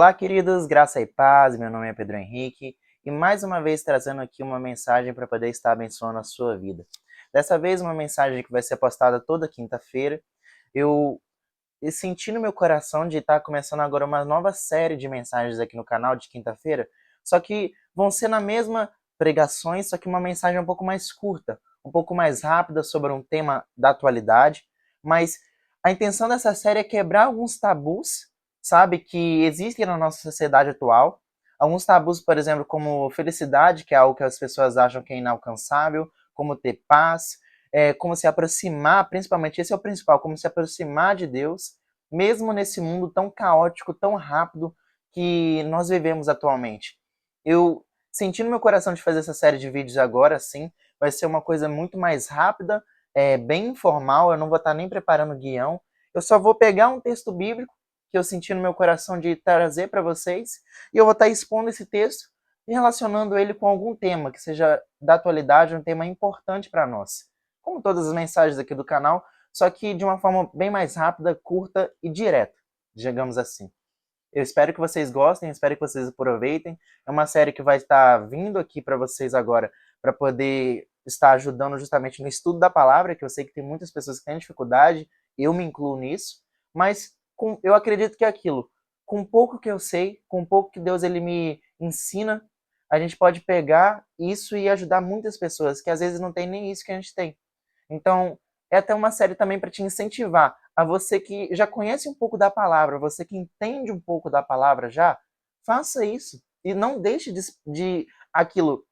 Olá, queridos, graça e paz. Meu nome é Pedro Henrique e mais uma vez trazendo aqui uma mensagem para poder estar abençoando a sua vida. Dessa vez, uma mensagem que vai ser postada toda quinta-feira. Eu senti no meu coração de estar começando agora uma nova série de mensagens aqui no canal de quinta-feira, só que vão ser na mesma pregações, só que uma mensagem um pouco mais curta, um pouco mais rápida sobre um tema da atualidade, mas a intenção dessa série é quebrar alguns tabus, sabe, que existem na nossa sociedade atual. Alguns tabus, por exemplo, como felicidade, que é algo que as pessoas acham que é inalcançável, como ter paz, como se aproximar, principalmente esse é o principal, como se aproximar de Deus, mesmo nesse mundo tão caótico, tão rápido que nós vivemos atualmente. Eu senti no meu coração de fazer essa série de vídeos agora, sim, vai ser uma coisa muito mais rápida, bem informal, eu não vou estar nem preparando guião, eu só vou pegar um texto bíblico que eu senti no meu coração de trazer para vocês, e eu vou estar expondo esse texto e relacionando ele com algum tema que seja da atualidade, um tema importante para nós. Como todas as mensagens aqui do canal, só que de uma forma bem mais rápida, curta e direta, digamos assim. Eu espero que vocês gostem, espero que vocês aproveitem. É uma série que vai estar vindo aqui para vocês agora, para poder estar ajudando justamente no estudo da palavra, que eu sei que tem muitas pessoas que têm dificuldade, eu me incluo nisso, mas eu acredito que é aquilo. Com pouco que eu sei, com pouco que Deus ele me ensina, a gente pode pegar isso e ajudar muitas pessoas que às vezes não tem nem isso que a gente tem. Então, é até uma série também para te incentivar a você que já conhece um pouco da palavra, você que entende um pouco da palavra já, faça isso. E não deixe de aquilo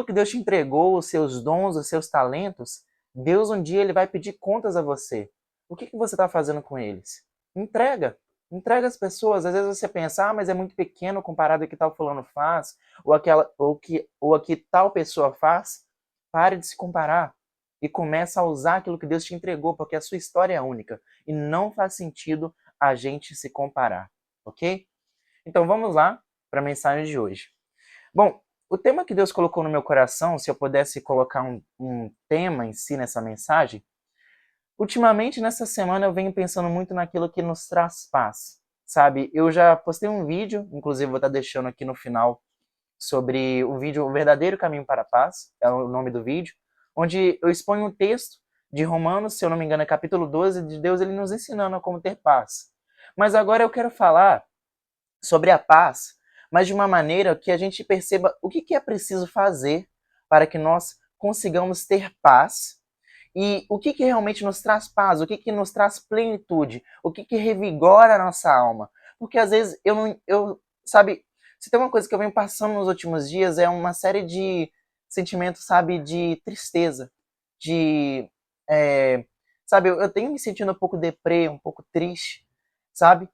que Deus te entregou, os seus dons, os seus talentos, Deus um dia ele vai pedir contas a você. O que você está fazendo com eles? Entrega. Entrega as pessoas. Às vezes você pensa, mas é muito pequeno comparado ao que tal fulano faz, ou a que tal pessoa faz. Pare de se comparar e começa a usar aquilo que Deus te entregou, porque a sua história é única e não faz sentido a gente se comparar, ok? Então vamos lá para a mensagem de hoje. Bom, o tema que Deus colocou no meu coração, se eu pudesse colocar um tema em si nessa mensagem, ultimamente nessa semana eu venho pensando muito naquilo que nos traz paz, sabe? Eu já postei um vídeo, inclusive vou estar deixando aqui no final, sobre o vídeo O Verdadeiro Caminho para a Paz, é o nome do vídeo, onde eu exponho um texto de Romanos, se eu não me engano é capítulo 12, de Deus ele nos ensinando a como ter paz. Mas agora eu quero falar sobre a paz, mas de uma maneira que a gente perceba o que é preciso fazer para que nós consigamos ter paz e o que realmente nos traz paz, o que nos traz plenitude, o que revigora a nossa alma. Porque às vezes sabe, se tem uma coisa que eu venho passando nos últimos dias é uma série de sentimentos, sabe, de tristeza, de, sabe, eu tenho me sentindo um pouco deprê, um pouco triste, sabe?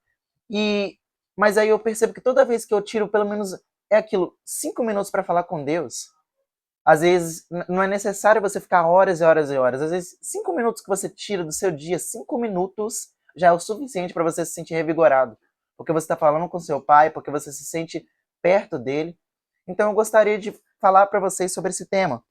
E mas aí eu percebo que toda vez que eu tiro pelo menos é aquilo, 5 minutos para falar com Deus, às vezes não é necessário você ficar horas e horas e horas. Às vezes 5 minutos que você tira do seu dia, 5 minutos já é o suficiente para você se sentir revigorado, porque você está falando com seu pai, porque você se sente perto dele. Então eu gostaria de falar para vocês sobre esse tema.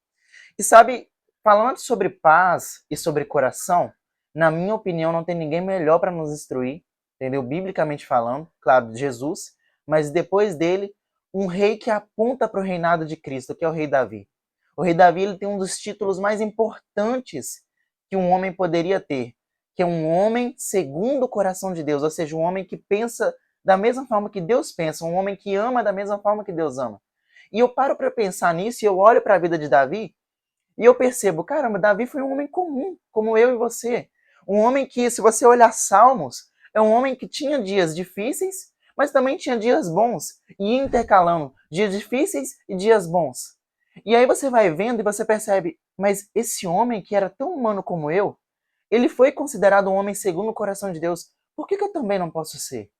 E sabe, falando sobre paz e sobre coração, na minha opinião, não tem ninguém melhor para nos instruir, entendeu? Biblicamente falando, claro, Jesus, mas depois dele, um rei que aponta para o reinado de Cristo, que é o rei Davi. O rei Davi ele tem um dos títulos mais importantes que um homem poderia ter, que é um homem segundo o coração de Deus, ou seja, um homem que pensa da mesma forma que Deus pensa, um homem que ama da mesma forma que Deus ama. E eu paro para pensar nisso e eu olho para a vida de Davi e eu percebo, caramba, Davi foi um homem comum, como eu e você. Um homem que, se você olhar Salmos, é um homem que tinha dias difíceis, mas também tinha dias bons. E intercalando dias difíceis e dias bons. E aí você vai vendo e você percebe, mas esse homem que era tão humano como eu, ele foi considerado um homem segundo o coração de Deus. Por que eu também não posso ser?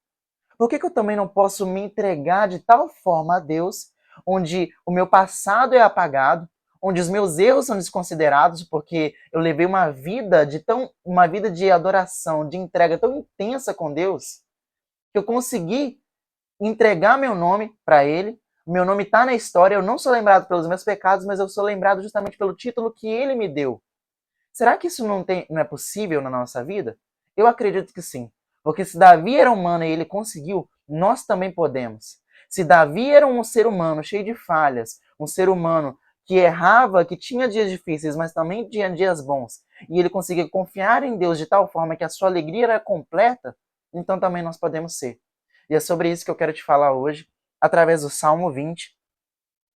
Por que eu também não posso me entregar de tal forma a Deus, onde o meu passado é apagado, onde os meus erros são desconsiderados, porque eu levei uma vida de adoração, de entrega tão intensa com Deus, que eu consegui entregar meu nome para Ele. Meu nome está na história, eu não sou lembrado pelos meus pecados, mas eu sou lembrado justamente pelo título que Ele me deu. Será que isso não é possível na nossa vida? Eu acredito que sim. Porque se Davi era humano e ele conseguiu, nós também podemos. Se Davi era um ser humano cheio de falhas, um ser humano que errava, que tinha dias difíceis, mas também tinha dias bons, e ele conseguia confiar em Deus de tal forma que a sua alegria era completa, então também nós podemos ser. E é sobre isso que eu quero te falar hoje, através do Salmo 20,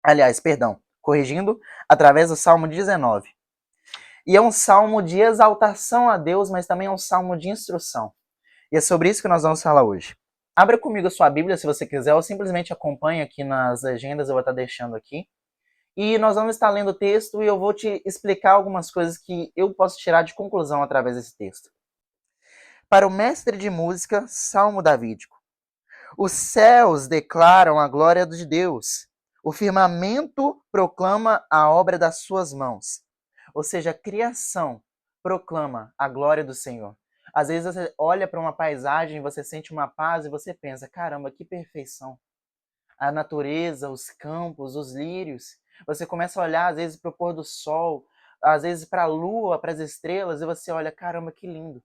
aliás, perdão, corrigindo, através do Salmo 19. E é um salmo de exaltação a Deus, mas também é um salmo de instrução. E é sobre isso que nós vamos falar hoje. Abra comigo a sua Bíblia se você quiser, ou simplesmente acompanhe aqui nas legendas, eu vou estar deixando aqui. E nós vamos estar lendo o texto e eu vou te explicar algumas coisas que eu posso tirar de conclusão através desse texto. Para o mestre de música, Salmo Davídico. Os céus declaram a glória de Deus. O firmamento proclama a obra das suas mãos. Ou seja, a criação proclama a glória do Senhor. Às vezes você olha para uma paisagem, você sente uma paz e você pensa, caramba, que perfeição. A natureza, os campos, os lírios. Você começa a olhar, às vezes, para o pôr do sol, às vezes para a lua, para as estrelas, e você olha, caramba, que lindo.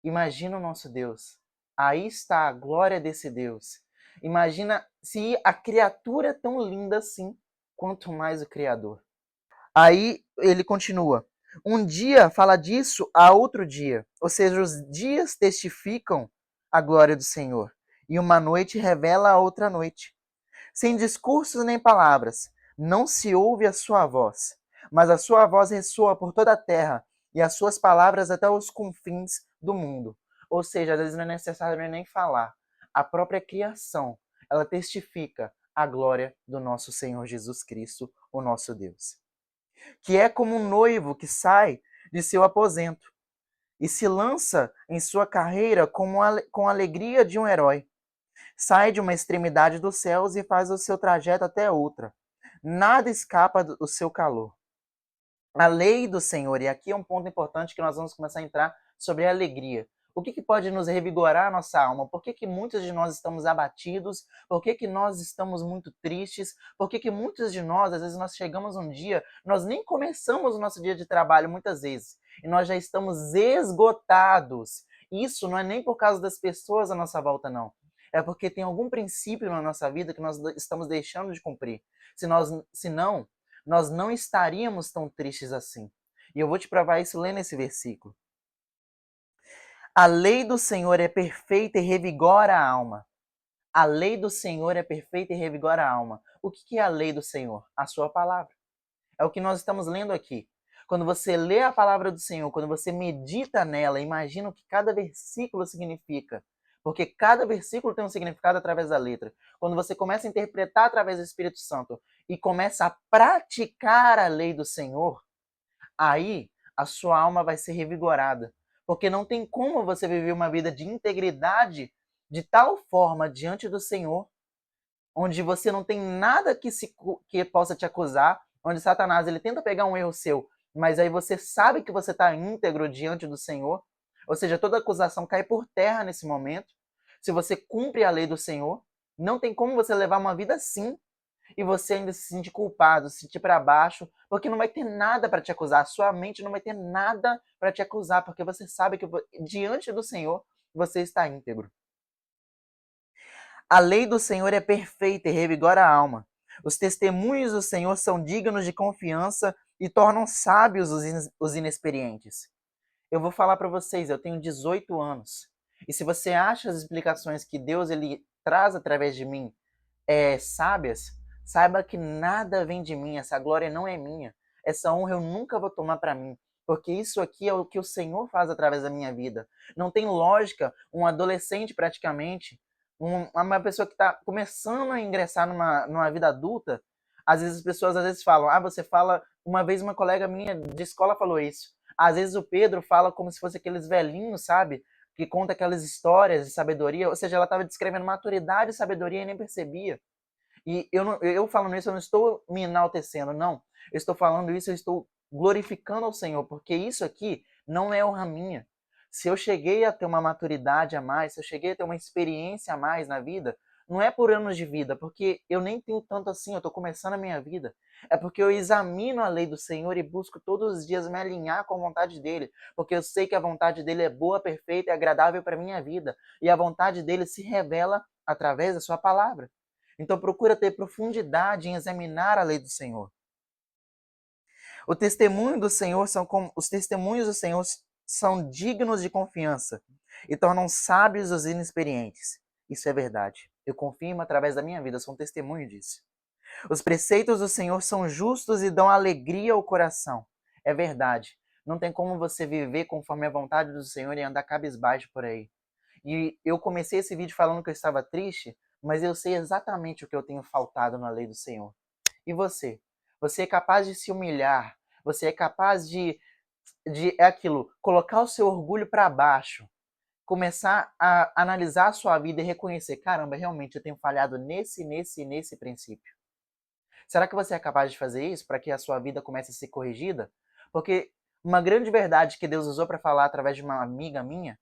Imagina o nosso Deus. Aí está a glória desse Deus. Imagina se a criatura é tão linda assim, quanto mais o Criador. Aí ele continua. Um dia fala disso a outro dia. Ou seja, os dias testificam a glória do Senhor. E uma noite revela a outra noite. Sem discursos nem palavras, não se ouve a sua voz. Mas a sua voz ressoa por toda a terra e as suas palavras até os confins do mundo. Ou seja, às vezes não é necessário nem falar. A própria criação, ela testifica a glória do nosso Senhor Jesus Cristo, o nosso Deus. Que é como um noivo que sai de seu aposento e se lança em sua carreira com a alegria de um herói. Sai de uma extremidade dos céus e faz o seu trajeto até outra. Nada escapa do seu calor. A lei do Senhor, e aqui é um ponto importante que nós vamos começar a entrar sobre a alegria. O que pode nos revigorar a nossa alma? Por que muitos de nós estamos abatidos? Por que nós estamos muito tristes? Por que muitos de nós, às vezes nós chegamos um dia, nós nem começamos o nosso dia de trabalho muitas vezes, e nós já estamos esgotados. Isso não é nem por causa das pessoas à nossa volta, não. É porque tem algum princípio na nossa vida que nós estamos deixando de cumprir. Se não, nós não estaríamos tão tristes assim. E eu vou te provar isso lendo esse versículo. A lei do Senhor é perfeita e revigora a alma. A lei do Senhor é perfeita e revigora a alma. O que é a lei do Senhor? A sua palavra. É o que nós estamos lendo aqui. Quando você lê a palavra do Senhor, quando você medita nela, imagina o que cada versículo significa. Porque cada versículo tem um significado através da letra. Quando você começa a interpretar através do Espírito Santo e começa a praticar a lei do Senhor, aí a sua alma vai ser revigorada. Porque não tem como você viver uma vida de integridade de tal forma diante do Senhor, onde você não tem nada que possa te acusar, onde Satanás ele tenta pegar um erro seu, mas aí você sabe que você está íntegro diante do Senhor, ou seja, toda acusação cai por terra nesse momento. Se você cumpre a lei do Senhor, não tem como você levar uma vida assim e você ainda se sentir culpado, se sentir para baixo, porque não vai ter nada para te acusar. A sua mente não vai ter nada para te acusar, porque você sabe que diante do Senhor você está íntegro. A lei do Senhor é perfeita e revigora a alma. Os testemunhos do Senhor são dignos de confiança e tornam sábios os inexperientes. Eu vou falar para vocês, eu tenho 18 anos. E se você acha as explicações que Deus ele traz através de mim sábias, saiba que nada vem de mim, essa glória não é minha. Essa honra eu nunca vou tomar para mim, porque isso aqui é o que o Senhor faz através da minha vida. Não tem lógica um adolescente praticamente, uma pessoa que está começando a ingressar numa vida adulta, às vezes as pessoas falam, você fala, uma vez uma colega minha de escola falou isso, às vezes o Pedro fala como se fosse aqueles velhinhos, sabe? Que conta aquelas histórias de sabedoria, ou seja, ela estava descrevendo maturidade e sabedoria e nem percebia. E eu falando isso, eu não estou me enaltecendo, não. Eu estou falando isso, eu estou glorificando ao Senhor, porque isso aqui não é honra minha. Se eu cheguei a ter uma maturidade a mais, se eu cheguei a ter uma experiência a mais na vida, não é por anos de vida, porque eu nem tenho tanto assim, eu estou começando a minha vida. É porque eu examino a lei do Senhor e busco todos os dias me alinhar com a vontade dele, porque eu sei que a vontade dele é boa, perfeita e agradável para minha vida, e a vontade dele se revela através da sua palavra. Então procura ter profundidade em examinar a lei do Senhor. Os testemunhos do Senhor são dignos de confiança e tornam sábios os inexperientes. Isso é verdade. Eu confirmo através da minha vida, sou um testemunho disso. Os preceitos do Senhor são justos e dão alegria ao coração. É verdade. Não tem como você viver conforme a vontade do Senhor e andar cabisbaixo por aí. E eu comecei esse vídeo falando que eu estava triste, mas eu sei exatamente o que eu tenho faltado na lei do Senhor. E você? Você é capaz de se humilhar? Você é capaz é aquilo, colocar o seu orgulho para baixo, começar a analisar a sua vida e reconhecer, caramba, realmente eu tenho falhado nesse princípio. Será que você é capaz de fazer isso para que a sua vida comece a ser corrigida? Porque uma grande verdade que Deus usou para falar através de uma amiga minha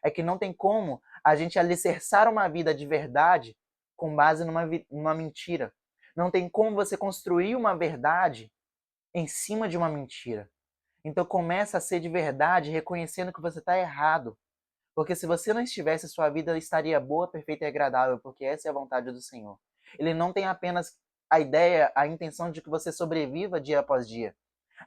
é que não tem como a gente alicerçar uma vida de verdade com base numa mentira. Não tem como você construir uma verdade em cima de uma mentira. Então começa a ser de verdade, reconhecendo que você está errado. Porque se você não estivesse, sua vida estaria boa, perfeita e agradável, porque essa é a vontade do Senhor. Ele não tem apenas a ideia, a intenção de que você sobreviva dia após dia.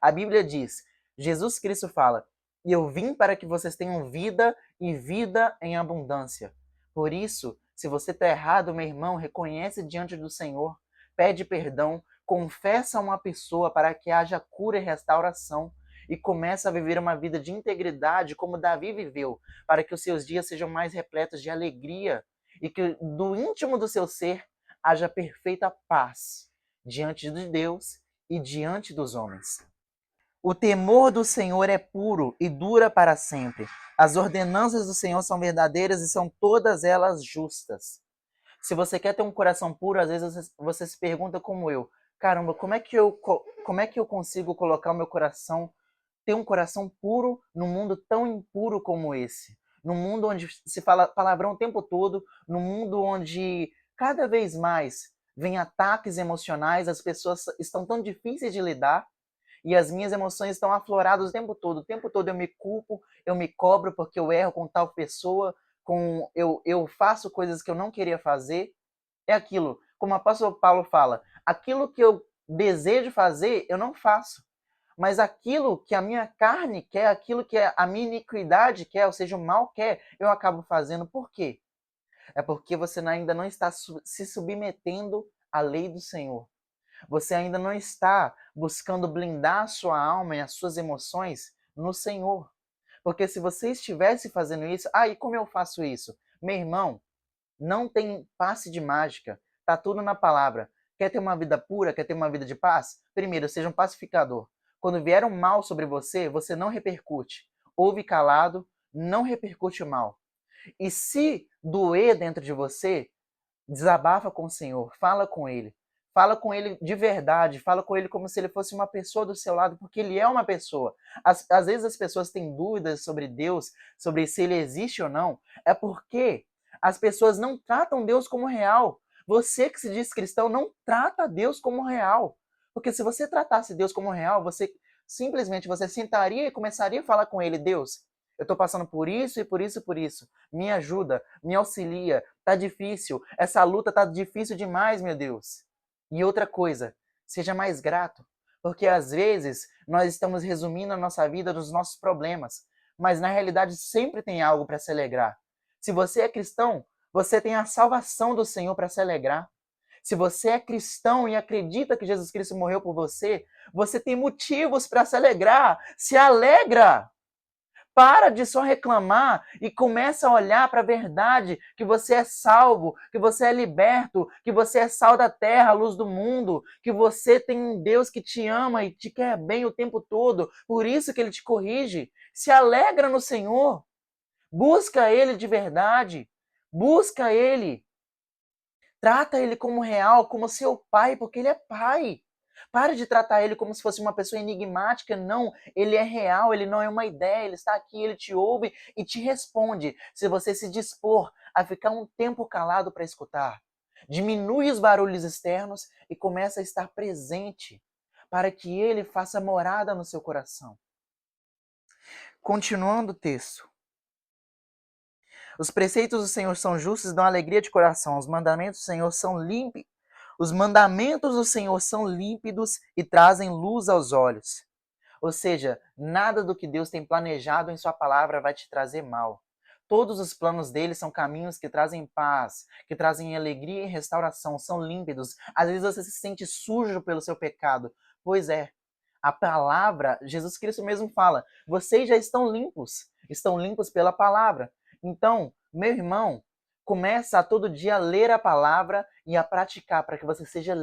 A Bíblia diz, Jesus Cristo fala, e eu vim para que vocês tenham vida e vida em abundância. Por isso, se você está errado, meu irmão, reconhece diante do Senhor, pede perdão, confessa uma pessoa para que haja cura e restauração e começa a viver uma vida de integridade como Davi viveu, para que os seus dias sejam mais repletos de alegria e que do íntimo do seu ser haja perfeita paz diante de Deus e diante dos homens. O temor do Senhor é puro e dura para sempre. As ordenanças do Senhor são verdadeiras e são todas elas justas. Se você quer ter um coração puro, às vezes você se pergunta como eu, caramba, como é que eu consigo colocar o meu coração, ter um coração puro num mundo tão impuro como esse? Num mundo onde se fala palavrão o tempo todo, num mundo onde cada vez mais vem ataques emocionais, as pessoas estão tão difíceis de lidar, e as minhas emoções estão afloradas o tempo todo. O tempo todo eu me culpo, eu me cobro porque eu erro com tal pessoa, eu faço coisas que eu não queria fazer. É aquilo, como o apóstolo Paulo fala, aquilo que eu desejo fazer, eu não faço. Mas aquilo que a minha carne quer, aquilo que a minha iniquidade quer, ou seja, o mal quer, eu acabo fazendo. Por quê? É porque você ainda não está se submetendo à lei do Senhor. Você ainda não está buscando blindar a sua alma e as suas emoções no Senhor. Porque se você estivesse fazendo isso, e como eu faço isso? Meu irmão, não tem passe de mágica. Tá tudo na palavra. Quer ter uma vida pura? Quer ter uma vida de paz? Primeiro, seja um pacificador. Quando vier um mal sobre você, você não repercute. Ouve calado, não repercute o mal. E se doer dentro de você, desabafa com o Senhor, fala com Ele. Fala com Ele de verdade, fala com Ele como se Ele fosse uma pessoa do seu lado, porque Ele é uma pessoa. Às vezes as pessoas têm dúvidas sobre Deus, sobre se Ele existe ou não, é porque as pessoas não tratam Deus como real. Você que se diz cristão não trata Deus como real. Porque se você tratasse Deus como real, você simplesmente você sentaria e começaria a falar com Ele, Deus, eu estou passando por isso e por isso e por isso. Me ajuda, me auxilia. Tá difícil. Essa luta tá difícil demais, meu Deus. E outra coisa, seja mais grato. Porque às vezes nós estamos resumindo a nossa vida nos nossos problemas. Mas na realidade sempre tem algo para se alegrar. Se você é cristão, você tem a salvação do Senhor para se alegrar. Se você é cristão e acredita que Jesus Cristo morreu por você, você tem motivos para se alegrar. Se alegra! Para de só reclamar e começa a olhar para a verdade, que você é salvo, que você é liberto, que você é sal da terra, luz do mundo, que você tem um Deus que te ama e te quer bem o tempo todo, por isso que ele te corrige. Se alegra no Senhor, busca ele de verdade, busca ele, trata ele como real, como seu pai, porque ele é pai. Pare de tratar ele como se fosse uma pessoa enigmática. Não, ele é real, ele não é uma ideia, ele está aqui, ele te ouve e te responde. Se você se dispor a ficar um tempo calado para escutar, diminui os barulhos externos e começa a estar presente para que ele faça morada no seu coração. Continuando o texto. Os preceitos do Senhor são justos e dão alegria de coração. Os mandamentos do Senhor são límpidos e trazem luz aos olhos. Ou seja, nada do que Deus tem planejado em sua palavra vai te trazer mal. Todos os planos dele são caminhos que trazem paz, que trazem alegria e restauração, são límpidos. Às vezes você se sente sujo pelo seu pecado. Pois é, a palavra, Jesus Cristo mesmo fala, vocês já estão limpos pela palavra. Então, meu irmão, começa a todo dia a ler a palavra e a praticar para que você seja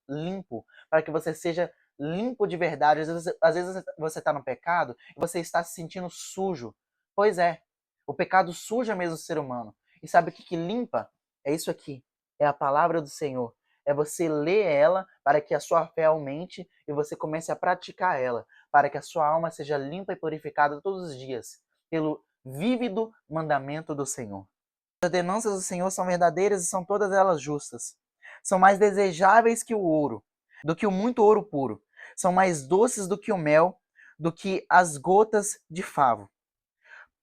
limpo, para que você seja limpo de verdade. Às vezes você está no pecado e você está se sentindo sujo. Pois é, o pecado suja mesmo o ser humano. E sabe o que limpa? É isso aqui, é a palavra do Senhor. É você ler ela para que a sua fé aumente e você comece a praticar ela, para que a sua alma seja limpa e purificada todos os dias, pelo vívido mandamento do Senhor. As ordenanças do Senhor são verdadeiras e são todas elas justas. São mais desejáveis que o ouro, do que o muito ouro puro. São mais doces do que o mel, do que as gotas de favo.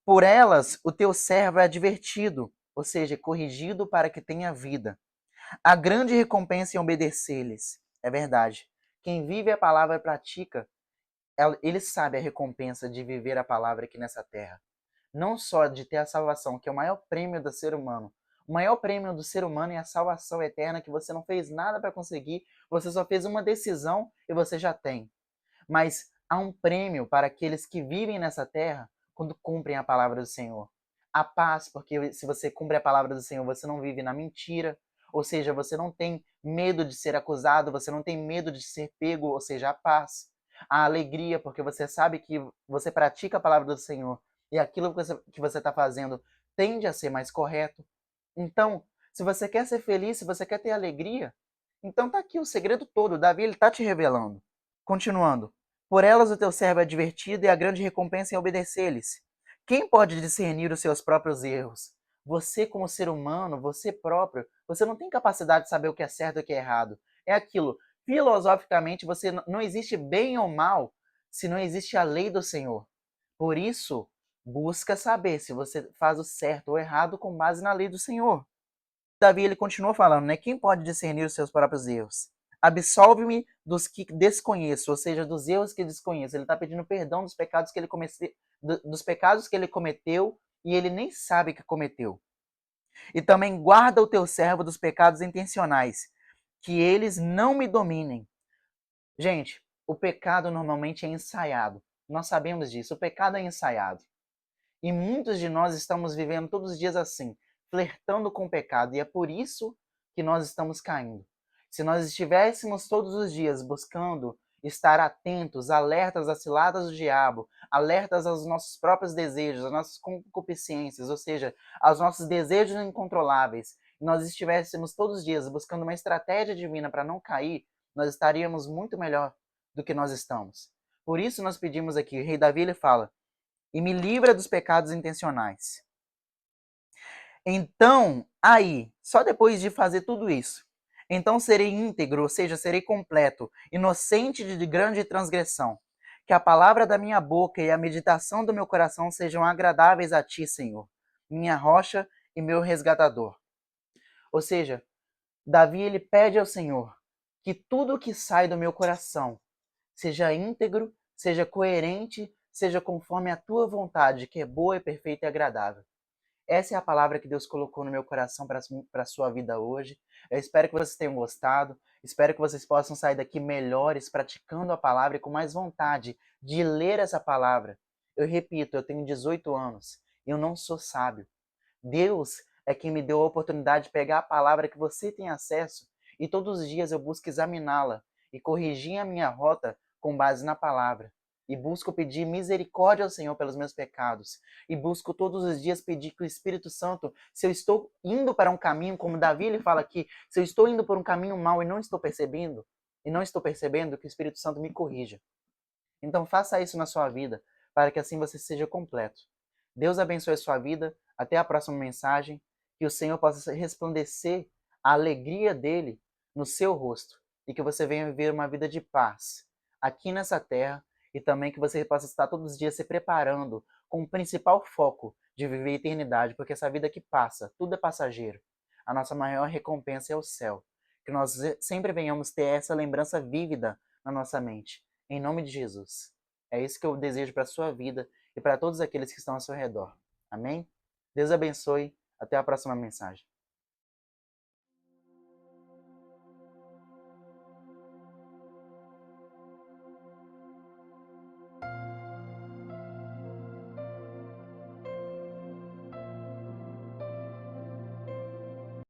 Por elas o teu servo é advertido, ou seja, corrigido para que tenha vida. Há grande recompensa em obedecer-lhes. É verdade. Quem vive a palavra e pratica, ele sabe a recompensa de viver a palavra aqui nessa terra. Não só de ter a salvação, que é o maior prêmio do ser humano. O maior prêmio do ser humano é a salvação eterna, que você não fez nada para conseguir, você só fez uma decisão e você já tem. Mas há um prêmio para aqueles que vivem nessa terra quando cumprem a palavra do Senhor. A paz, porque se você cumpre a palavra do Senhor, você não vive na mentira, ou seja, você não tem medo de ser acusado, você não tem medo de ser pego, ou seja, a paz. A alegria, porque você sabe que você pratica a palavra do Senhor e aquilo que você está fazendo tende a ser mais correto. Então, se você quer ser feliz, se você quer ter alegria, então tá aqui o segredo todo. Davi ele está te revelando. Continuando. Por elas o teu servo é advertido e a grande recompensa em obedecer-lhes. Quem pode discernir os seus próprios erros? Você, como ser humano, você próprio, você não tem capacidade de saber o que é certo e o que é errado. É aquilo. Filosoficamente, você não existe bem ou mal se não existe a lei do Senhor. Por isso, busca saber se você faz o certo ou errado com base na lei do Senhor. Davi ele continua falando, né? Quem pode discernir os seus próprios erros? Absolve-me dos que desconheço, ou seja, dos erros que desconheço. Ele está pedindo perdão dos pecados que ele dos pecados que ele cometeu e ele nem sabe que cometeu. E também guarda o teu servo dos pecados intencionais, que eles não me dominem. Gente, o pecado normalmente é ensaiado. Nós sabemos disso. O pecado é ensaiado. E muitos de nós estamos vivendo todos os dias assim, flertando com o pecado, e é por isso que nós estamos caindo. Se nós estivéssemos todos os dias buscando estar atentos, alertas às ciladas do diabo, alertas aos nossos próprios desejos, às nossas concupiscências, ou seja, aos nossos desejos incontroláveis, e nós estivéssemos todos os dias buscando uma estratégia divina para não cair, nós estaríamos muito melhor do que nós estamos. Por isso nós pedimos aqui, o rei Davi ele fala, e me livra dos pecados intencionais. Então, aí, só depois de fazer tudo isso, então serei íntegro, ou seja, serei completo, inocente de grande transgressão. Que a palavra da minha boca e a meditação do meu coração sejam agradáveis a ti, Senhor, minha rocha e meu resgatador. Ou seja, Davi ele pede ao Senhor que tudo que sai do meu coração seja íntegro, seja coerente, seja conforme a tua vontade, que é boa e perfeita e agradável. Essa é a palavra que Deus colocou no meu coração para a sua vida hoje. Eu espero que vocês tenham gostado. Espero que vocês possam sair daqui melhores, praticando a palavra e com mais vontade de ler essa palavra. Eu repito, eu tenho 18 anos e eu não sou sábio. Deus é quem me deu a oportunidade de pegar a palavra que você tem acesso e todos os dias eu busco examiná-la e corrigir a minha rota com base na palavra. E busco pedir misericórdia ao Senhor pelos meus pecados. E busco todos os dias pedir que o Espírito Santo, se eu estou indo para um caminho, como Davi ele fala aqui, se eu estou indo por um caminho mau e não estou percebendo, que o Espírito Santo me corrija. Então faça isso na sua vida, para que assim você seja completo. Deus abençoe a sua vida. Até a próxima mensagem. Que o Senhor possa resplandecer a alegria dele no seu rosto. E que você venha viver uma vida de paz aqui nessa terra. E também que você possa estar todos os dias se preparando com o principal foco de viver a eternidade, porque essa vida que passa, tudo é passageiro. A nossa maior recompensa é o céu. Que nós sempre venhamos ter essa lembrança vívida na nossa mente. Em nome de Jesus. É isso que eu desejo para a sua vida e para todos aqueles que estão ao seu redor. Amém? Deus abençoe. Até a próxima mensagem.